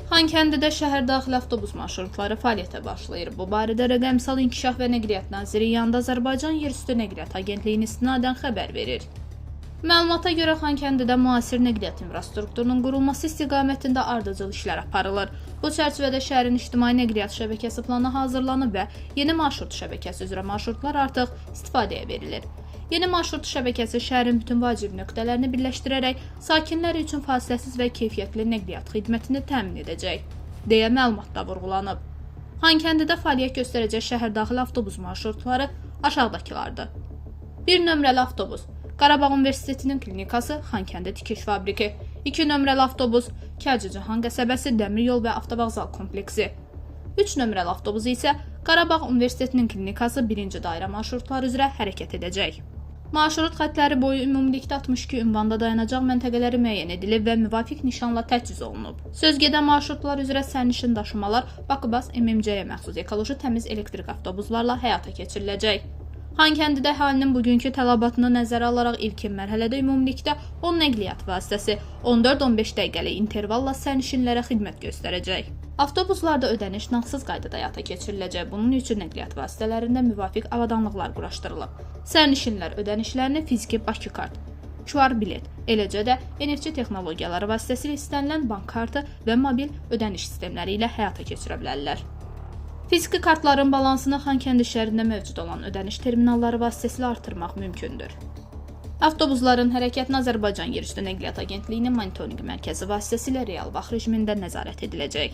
Xankəndidə şəhərdaxil avtobus marşrutları fəaliyyətə başlayır. Bu barədə Rəqəmsal İnkişaf və Nəqliyyat Naziri yanında Azərbaycan Yerüstü Nəqliyyat Agentliyinin istinadən xəbər verir. Məlumata görə Xankəndidə müasir nəqliyyat infrastrukturunun qurulması istiqamətində ardıcıl işlər aparılır. Bu çərçivədə şəhərin ictimai nəqliyyat şəbəkəsi planı hazırlanıb və yeni marşrut şəbəkəsi üzrə marşrutlar artıq istifadəyə verilir. Yeni marşrut şəbəkəsi şəhərin bütün vacib nöqtələrini birləşdirərək sakinlər üçün fasiləsiz və keyfiyyətli nəqliyyat xidmətini təmin edəcək, deyə məlumatda vurğulanıb. Xankəndidə fəaliyyət göstərəcək şəhərdaxil avtobus marşrutları aşağıdakılardır. 1 nömrəli avtobus Qarabağ Universitetinin klinikası, Xankəndi tikiş fabriki. 2 nömrəli avtobus Kərkicahan qəsəbəsi, Dəmiryol və avtovağzal kompleksi. 3 nömrəli avtobus isə Qarabağ Universitetinin klinikası 1-ci dairə marşrutları üzrə hərəkət edəcək. Marşrut xəttləri boyu ümumilikdə 62 ünvanda dayanacaq məntəqələri müəyyən edilib və müvafiq nişanla təchiz olunub. Sözgedən marşrutlar üzrə sərnişin daşımalar Bakıbas MMC-yə məxsus ekoloji təmiz elektrik avtobuslarla həyata keçiriləcək. Xankəndidə əhalinin bugünkü tələbatını nəzərə alaraq ilkin mərhələdə ümumilikdə 10 nəqliyyat vasitəsi 14-15 dəqiqəlik intervalla sərnişinlərə xidmət göstərəcək. Avtobuslarda ödəniş nağdsız qaydada həyata keçiriləcək. Bunun üçün nəqliyyat vasitələrində müvafiq avadanlıqlar quraşdırılıb. Sərnişinlər ödənişlərini fiziki Bakı kart, QR bilet, eləcə də NFC texnologiyaları vasitəsilə istənilən bank kartı və mobil ödəniş sistemləri ilə həyata keçirə bilərlər. Fiziki kartların balansını Xankəndi şəhərində mövcud olan ödəniş terminalları vasitəsilə artırmaq mümkündür. Avtobusların hərəkətini Azərbaycan Yerüstü Nəqliyyat Agentliyinin monitorinq mərkəzi vasitəsilə real vaxt rejimində nəzarət ediləcək.